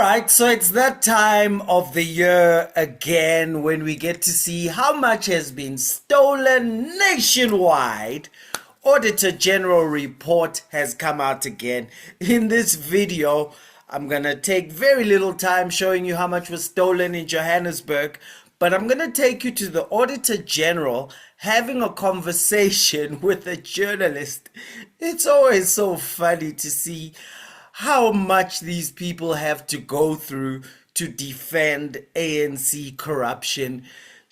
right, so it's that time of the year again when we get to see how much has been stolen nationwide. Auditor-General report has come out again. In this video, I'm going to take very little time showing you how much was stolen in Johannesburg, but I'm going to take you to the Auditor-General having a conversation with a journalist. It's always so funny to see how much these people have to go through to defend ANC corruption.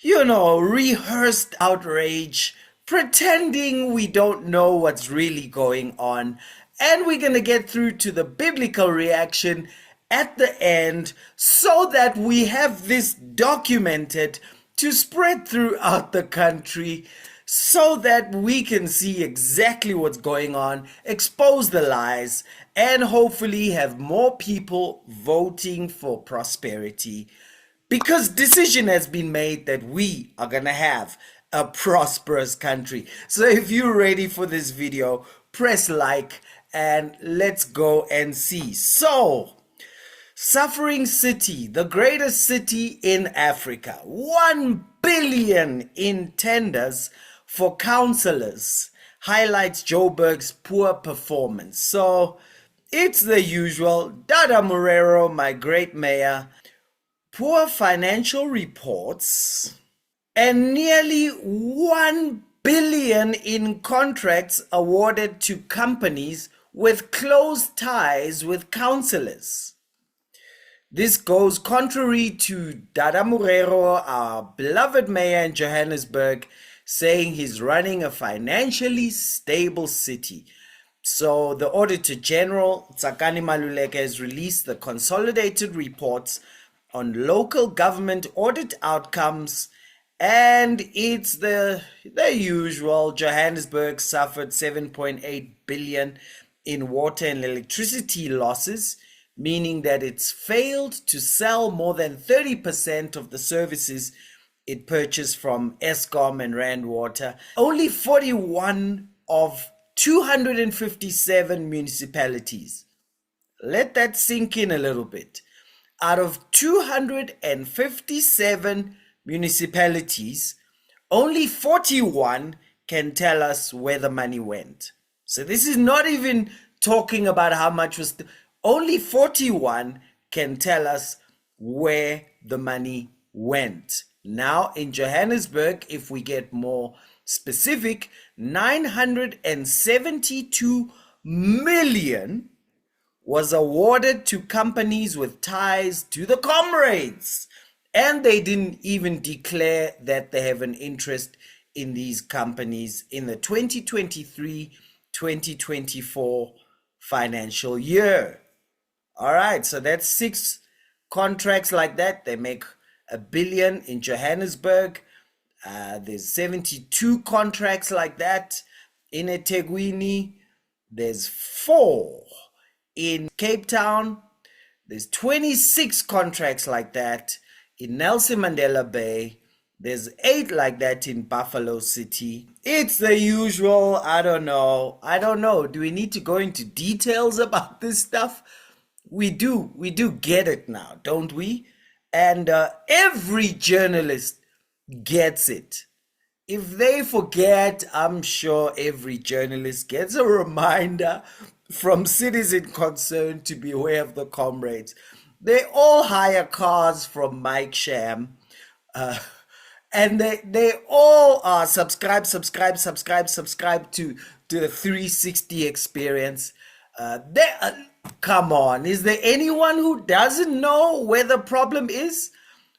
You know, rehearsed outrage, pretending we don't know what's really going on. And we're going to get through to the biblical reaction at the end so that we have this documented to spread throughout the country so that we can see exactly what's going on, expose the lies, and hopefully have more people voting for prosperity. Because decision has been made that we are going to have a prosperous country. So if you're ready for this video, press like and let's go and see. So, suffering city, the greatest city in Africa, 1 billion in tenders for councillors, highlights Joburg's poor performance. So it's the usual, Dada Morero, my great mayor, poor financial reports, and nearly 1 billion in contracts awarded to companies with close ties with councillors. This goes contrary to Dada Morero, our beloved mayor in Johannesburg, saying he's running a financially stable city. So the Auditor-General Tsakani Maluleke has released the consolidated reports on local government audit outcomes, and it's the usual. Johannesburg suffered 7.8 billion in water and electricity losses, meaning that it's failed to sell more than 30% of the services it purchased from Eskom and Rand Water. Only 41 of 257 municipalities. Let that sink in a little bit. Out of 257 municipalities, only 41 can tell us where the money went. So this is not even talking about how much was... Only 41 can tell us where the money went. Now, in Johannesburg, if we get more specific, 972 million was awarded to companies with ties to the comrades. And they didn't even declare that they have an interest in these companies in the 2023-2024 financial year. All right, so that's 6 contracts like that. They make 1 billion in Johannesburg. There's 72 contracts like that in eThekwini. There's 4 in Cape Town. There's 26 contracts like that in Nelson Mandela Bay. There's 8 like that in Buffalo City. It's the usual. I don't know. Do we need to go into details about this stuff? We do get it now, don't we? And every journalist gets it. If they forget, I'm sure every journalist gets a reminder from citizen concerned to beware of the comrades. They all hire cars from Mike Sham, and they all are subscribe to the 360 experience. Come on, is there anyone who doesn't know where the problem is?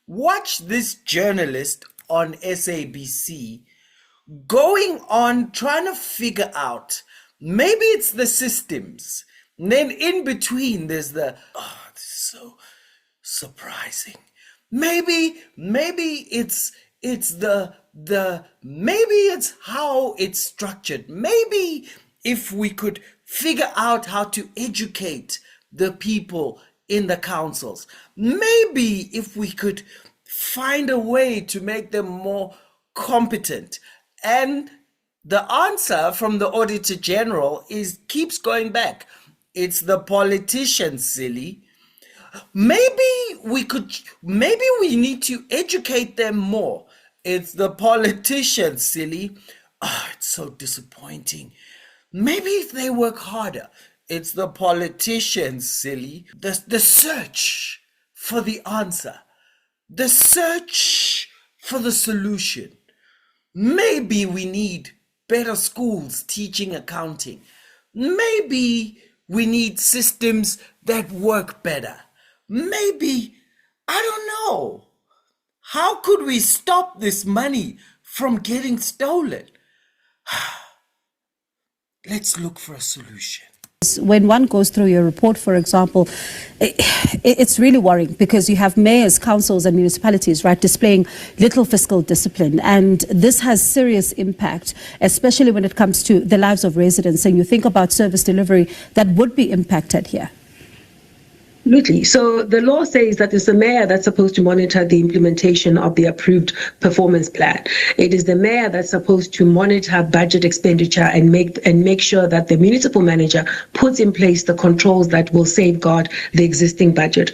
Watch this journalist on SABC going on trying to figure out, maybe it's the systems. And then in between there's this is so surprising. Maybe it's how it's structured. Maybe if we could figure out how to educate the people in the councils. Maybe if we could find a way to make them more competent. And the answer from the Auditor General keeps going back. It's the politicians, silly. Maybe we need to educate them more. It's the politicians, silly. It's so disappointing. Maybe if they work harder. It's the politicians, silly. The search for the answer. The search for the solution. Maybe we need better schools teaching accounting. Maybe we need systems that work better. Maybe, I don't know. How could we stop this money from getting stolen? Let's look for a solution. When one goes through your report, for example, it's really worrying because you have mayors, councils and municipalities, right, displaying little fiscal discipline. And this has serious impact, especially when it comes to the lives of residents. And you think about service delivery that would be impacted here. Absolutely. So the law says that it's the mayor that's supposed to monitor the implementation of the approved performance plan. It is the mayor that's supposed to monitor budget expenditure and make sure that the municipal manager puts in place the controls that will safeguard the existing budget.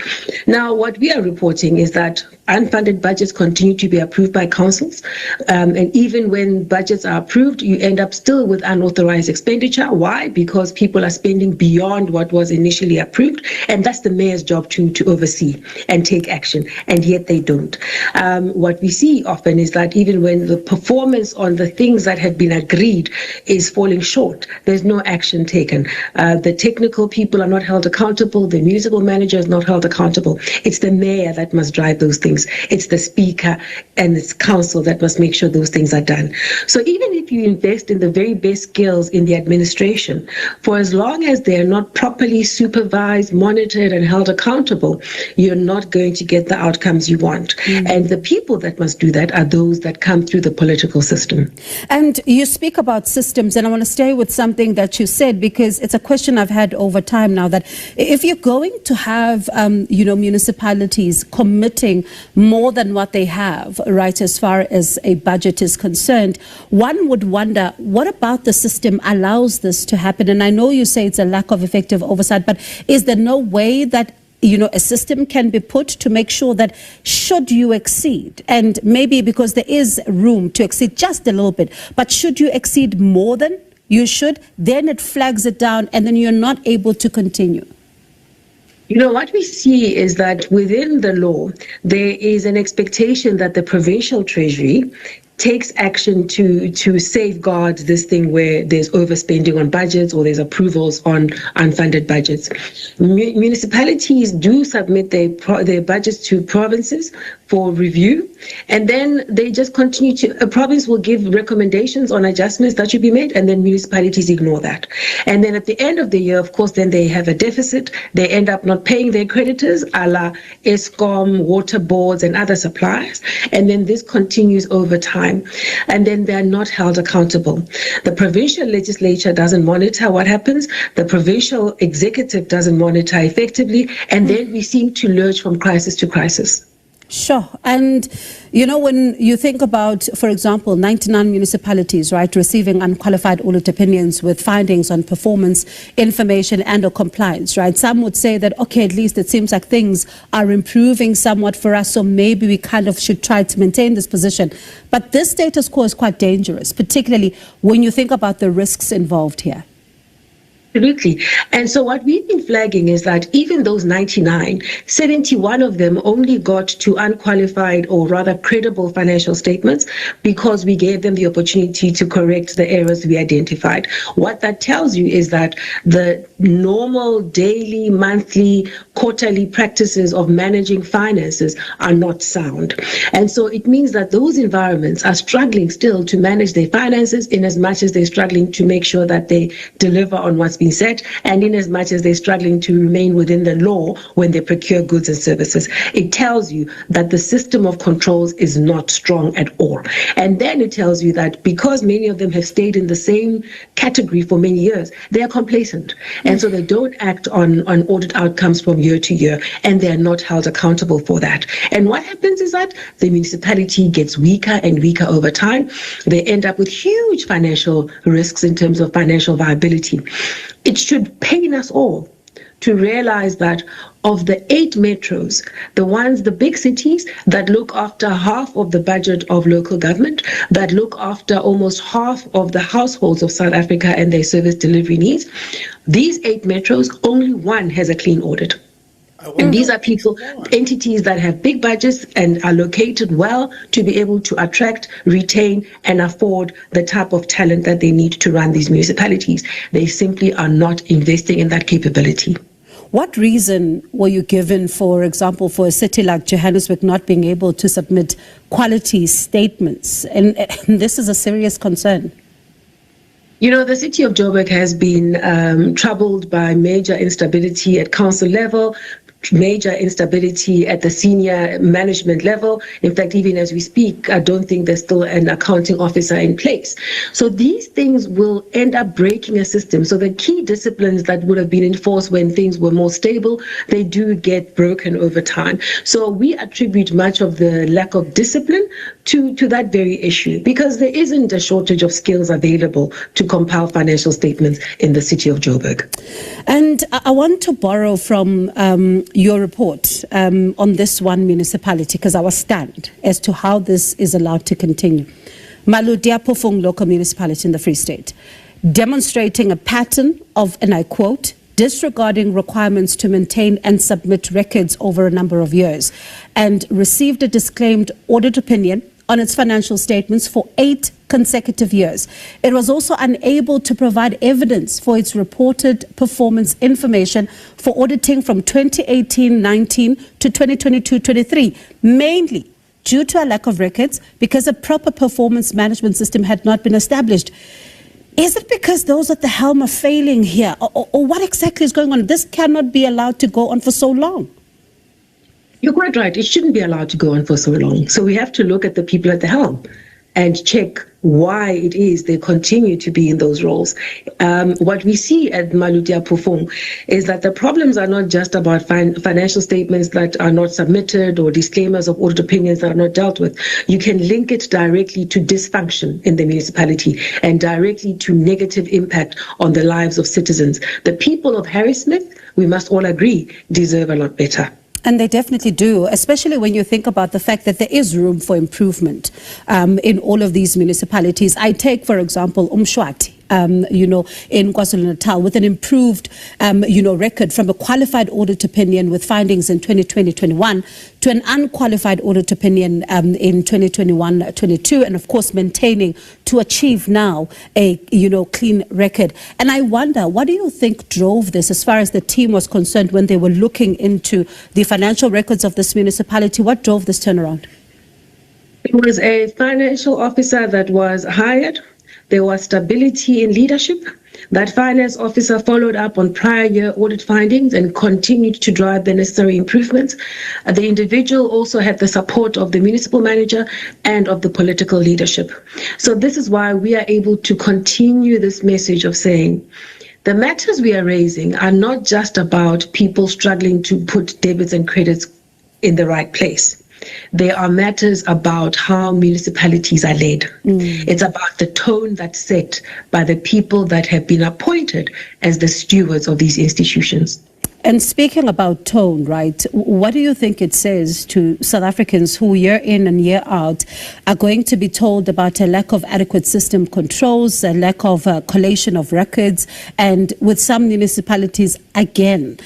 Now, what we are reporting is that unfunded budgets continue to be approved by councils. And even when budgets are approved, you end up still with unauthorized expenditure. Why? Because people are spending beyond what was initially approved. And that's the mayor's job to oversee and take action. And yet they don't. What we see often is that even when the performance on the things that have been agreed is falling short, there's no action taken. The technical people are not held accountable. The municipal manager is not held accountable. It's the mayor that must drive those things. It's the speaker and it's council that must make sure those things are done. So even if you invest in the very best skills in the administration, for as long as they are not properly supervised, monitored and held accountable, you're not going to get the outcomes you want. And the people that must do that are those that come through the political system. And you speak about systems, and I want to stay with something that you said, because it's a question I've had over time now, that if you're going to have municipalities committing more than what they have, right, as far as a budget is concerned, one would wonder, what about the system allows this to happen? And I know you say it's a lack of effective oversight, but is there no way that a system can be put to make sure that should you exceed, and maybe because there is room to exceed just a little bit, but should you exceed more than you should, then it flags it down and then you're not able to continue? What we see is that within the law, there is an expectation that the provincial treasury takes action to safeguard this thing where there's overspending on budgets or there's approvals on unfunded budgets. Municipalities do submit their budgets to provinces for review, and then they just continue to, a province will give recommendations on adjustments that should be made, and then municipalities ignore that. And then at the end of the year, of course, then they have a deficit. They end up not paying their creditors, a la Eskom, water boards, and other suppliers. And then this continues over time. And then they're not held accountable. The provincial legislature doesn't monitor what happens. The provincial executive doesn't monitor effectively. And then we seem to lurch from crisis to crisis. Sure. And, when you think about, for example, 99 municipalities, right, receiving unqualified audit opinions with findings on performance, information and or compliance, right, some would say that, okay, at least it seems like things are improving somewhat for us, so maybe we kind of should try to maintain this position. But this status quo is quite dangerous, particularly when you think about the risks involved here. Absolutely. And so what we've been flagging is that even those 99, 71 of them only got to unqualified or rather credible financial statements because we gave them the opportunity to correct the errors we identified. What that tells you is that the normal daily, monthly, quarterly practices of managing finances are not sound. And so it means that those environments are struggling still to manage their finances in as much as they're struggling to make sure that they deliver on what's been set, and in as much as they're struggling to remain within the law when they procure goods and services. It tells you that the system of controls is not strong at all. And then it tells you that because many of them have stayed in the same category for many years, they are complacent. And so they don't act on audit outcomes from year to year, and they are not held accountable for that. And what happens is that the municipality gets weaker and weaker over time. They end up with huge financial risks in terms of financial viability. It should pain us all to realize that of the 8 metros, the big cities that look after half of the budget of local government, that look after almost half of the households of South Africa and their service delivery needs, these 8 metros, only one has a clean audit. And these are entities that have big budgets and are located well to be able to attract, retain, and afford the type of talent that they need to run these municipalities. They simply are not investing in that capability. What reason were you given, for example, for a city like Johannesburg not being able to submit quality statements? And this is a serious concern. You know, the city of Joburg has been troubled by major instability at council level, major instability at the senior management level. In fact, even as we speak, I don't think there's still an accounting officer in place. So these things will end up breaking a system. So the key disciplines that would have been enforced when things were more stable, they do get broken over time. So we attribute much of the lack of discipline to that very issue, because there isn't a shortage of skills available to compile financial statements in the city of Joburg. And I want to borrow from your report on this one municipality, because I was stunned as to how this is allowed to continue. Maluleke local municipality in the Free State, demonstrating a pattern of, and I quote, disregarding requirements to maintain and submit records over a number of years, and received a disclaimed audit opinion on its financial statements for 8 consecutive years. It was also unable to provide evidence for its reported performance information for auditing from 2018-19 to 2022-23, mainly due to a lack of records because a proper performance management system had not been established. Is it because those at the helm are failing here? Or what exactly is going on? This cannot be allowed to go on for so long. You're quite right. It shouldn't be allowed to go on for so long. So we have to look at the people at the helm and check why it is they continue to be in those roles. What we see at Maluleke is that the problems are not just about financial statements that are not submitted or disclaimers of audit opinions that are not dealt with. You can link it directly to dysfunction in the municipality and directly to negative impact on the lives of citizens. The people of Harrismith, we must all agree, deserve a lot better. And they definitely do, especially when you think about the fact that there is room for improvement in all of these municipalities. I take, for example, Umshwati. In KwaZulu-Natal, with an improved, record from a qualified audit opinion with findings in 2020-21 to an unqualified audit opinion in 2021-22, and of course maintaining to achieve now a, clean record. And I wonder, what do you think drove this as far as the team was concerned when they were looking into the financial records of this municipality? What drove this turnaround? It was a financial officer that was hired. There was stability in leadership. That finance officer followed up on prior year audit findings and continued to drive the necessary improvements. The individual also had the support of the municipal manager and of the political leadership. So this is why we are able to continue this message of saying the matters we are raising are not just about people struggling to put debits and credits in the right place. There are matters about how municipalities are led. It's about the tone that's set by the people that have been appointed as the stewards of these institutions. And speaking about tone, right, what do you think it says to South Africans who year in and year out are going to be told about a lack of adequate system controls, a lack of collation of records, and with some municipalities, again,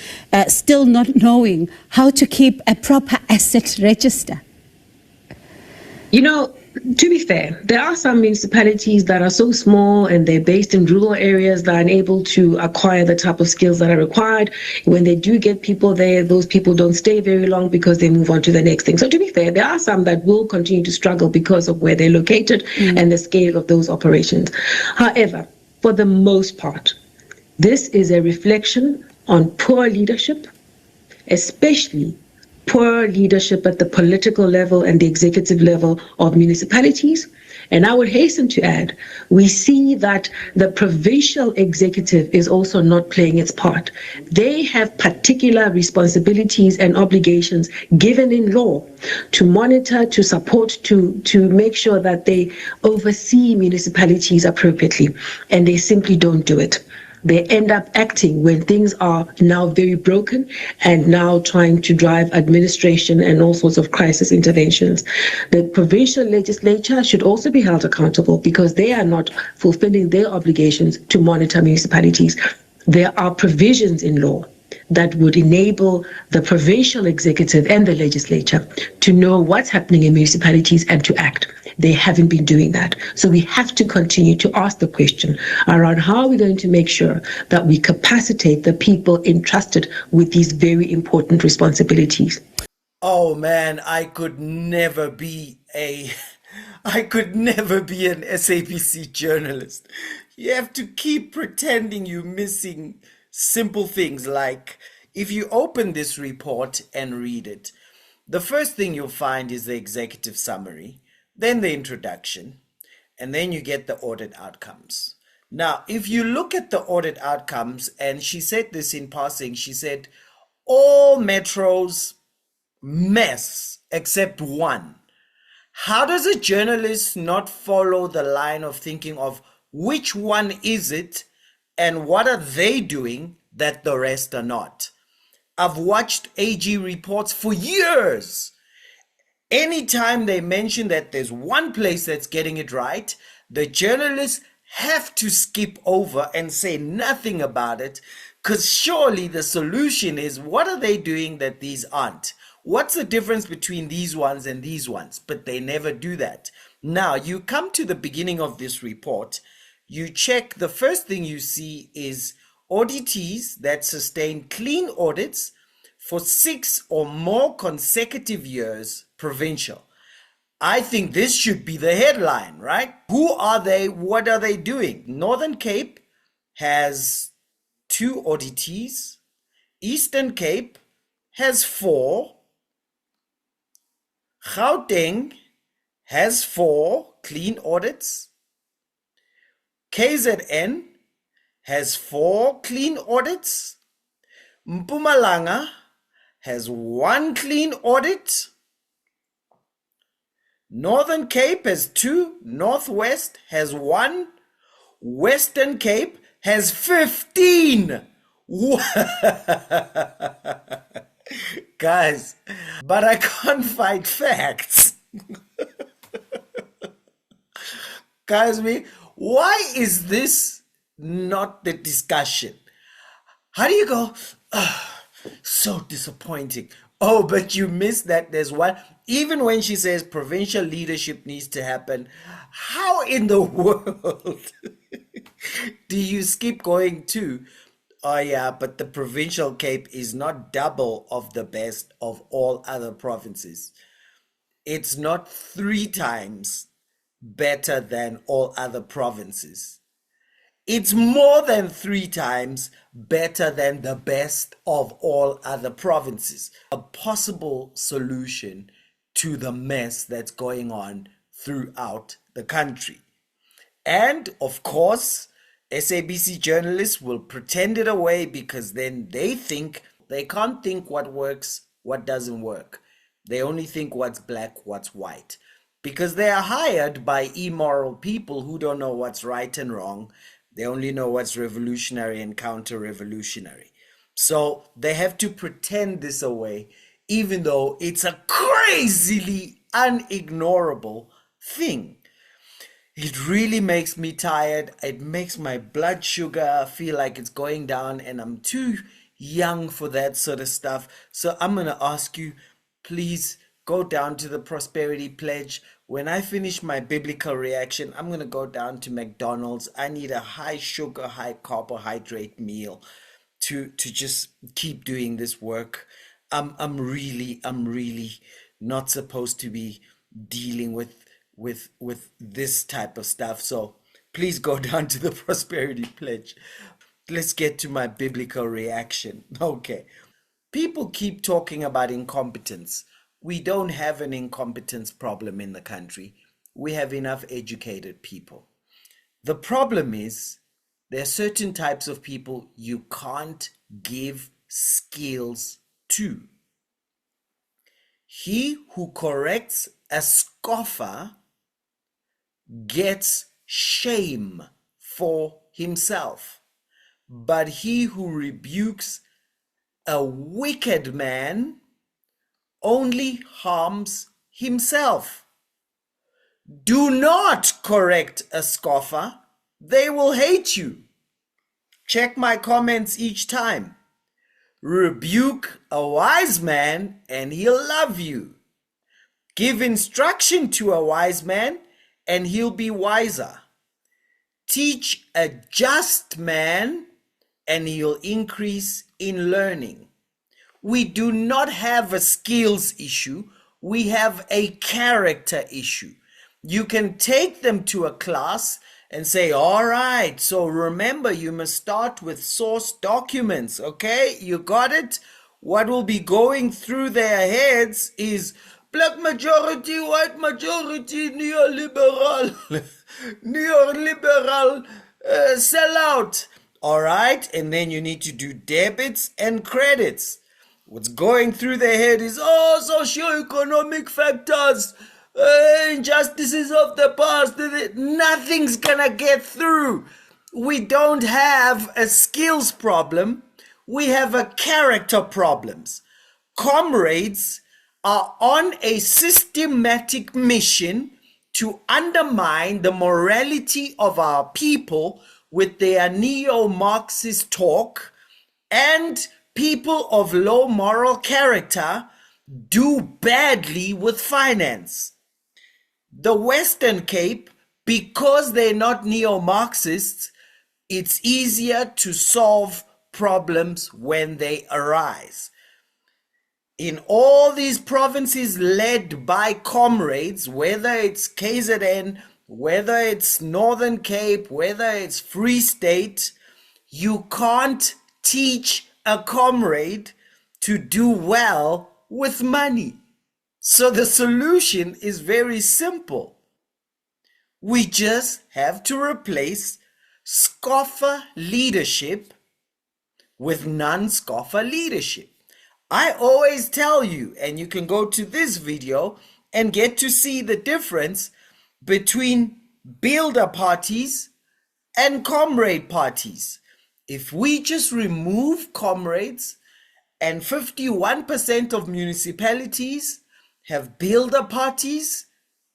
still not knowing how to keep a proper asset register? To be fair, there are some municipalities that are so small and they're based in rural areas that are unable to acquire the type of skills that are required. When they do get people there, those people don't stay very long because they move on to the next thing. So to be fair, there are some that will continue to struggle because of where they're located and the scale of those operations. However, for the most part, this is a reflection on poor leadership, especially poor leadership at the political level and the executive level of municipalities. And I would hasten to add, we see that the provincial executive is also not playing its part. They have particular responsibilities and obligations given in law to monitor, to support, to make sure that they oversee municipalities appropriately, and they simply don't do it. they end up acting when things are now very broken and now trying to drive administration and all sorts of crisis interventions. The provincial legislature should also be held accountable because they are not fulfilling their obligations to monitor municipalities. There are provisions in law that would enable the provincial executive and the legislature to know what's happening in municipalities and to act. They haven't been doing that. So we have to continue to ask the question around how are we going to make sure that we capacitate the people entrusted with these very important responsibilities. Oh man, I could never be an SABC journalist. You have to keep pretending you're missing simple things like if you open this report and read it, the first thing you'll find is the executive summary, then the introduction, and then you get the audit outcomes. Now, if you look at the audit outcomes, and she said this in passing, she said all metros mess except one. How does a journalist not follow the line of thinking of which one is it and what are they doing that the rest are not? I've watched AG reports for years. Anytime they mention that there's one place that's getting it right, the journalists have to skip over and say nothing about it, because surely the solution is what are they doing that these aren't? What's the difference between these ones and these ones? But they never do that. Now, you come to the beginning of this report, you check, the first thing you see is auditees that sustain clean audits for 6 or more consecutive years, provincial. I think this should be the headline, right? Who are they? What are they doing? Northern Cape has 2 auditees. Eastern Cape has 4. Gauteng has 4 clean audits. KZN has 4 clean audits. Mpumalanga has 1 clean audit. Northern Cape has 2. Northwest has 1. Western Cape has 15. Guys, but I can't find facts. Guys, why is this not the discussion? How do you go, so disappointing. Oh, but you missed that there's one. Even when she says provincial leadership needs to happen, how in the world do you skip going to, oh yeah, but the provincial Cape is not double of the best of all other provinces. It's not 3 times better than all other provinces. It's more than 3 times better than the best of all other provinces. A possible solution to the mess that's going on throughout the country. And of course, SABC journalists will pretend it away because then they can't think what works, what doesn't work. They only think what's black, what's white. Because they are hired by immoral people who don't know what's right and wrong. They only know what's revolutionary and counter-revolutionary. So they have to pretend this away, even though it's a crazily unignorable thing. It really makes me tired. It makes my blood sugar feel like it's going down, and I'm too young for that sort of stuff. So I'm going to ask you, please go down to the Prosperity Pledge. When I finish my biblical reaction, I'm going to go down to McDonald's. I need a high sugar, high carbohydrate meal to just keep doing this work. I'm really not supposed to be dealing with this type of stuff. So please go down to the Prosperity Pledge. Let's get to my biblical reaction. Okay. People keep talking about incompetence. We don't have an incompetence problem in the country. We have enough educated people. The problem is there are certain types of people you can't give skills to. He who corrects a scoffer gets shame for himself. but he who rebukes a wicked man only harms himself. Do not correct a scoffer, they will hate you. Check my comments each time. Rebuke a wise man and he'll love you. Give instruction to a wise man and he'll be wiser. Teach a just man and he'll increase in learning. We do not have a skills issue, we have a character issue. You can take them to a class and say, all right, so remember you must start with source documents, okay? You got it? What will be going through their heads is black majority, white majority, neoliberal, neoliberal sellout. All right, and then you need to do debits and credits. What's going through their head is, oh, socio-economic factors, injustices of the past. Nothing's gonna get through. We don't have a skills problem. We have a character problems. Comrades are on a systematic mission to undermine the morality of our people with their neo-Marxist talk, and people of low moral character do badly with finance. The Western Cape, because they're not neo-Marxists, it's easier to solve problems when they arise. In all these provinces led by comrades, whether it's KZN, whether it's Northern Cape, whether it's Free State, you can't teach a comrade to do well with money. So the solution is very simple. We just have to replace scoffer leadership with non-scoffer leadership. I always tell you, and you can go to this video and get to see the difference between builder parties and comrade parties. If we just remove comrades and 51% of municipalities have builder parties,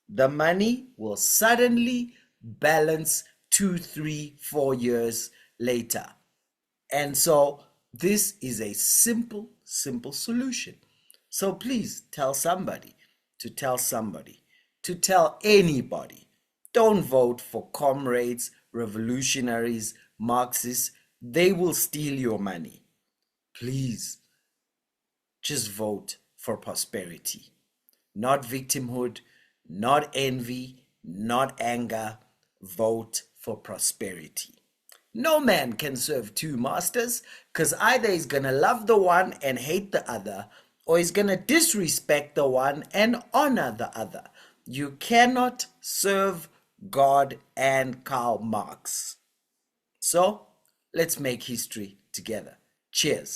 the money will suddenly balance 2, 3, 4 years later. And so this is a simple solution. So please tell somebody, to tell anybody, don't vote for comrades, revolutionaries, Marxists. They will steal your money. Please, just vote for prosperity. Not victimhood, not envy, not anger. Vote for prosperity. No man can serve two masters, because either he's going to love the one and hate the other, or he's going to disrespect the one and honor the other. You cannot serve God and Karl Marx. So let's make history together. Cheers.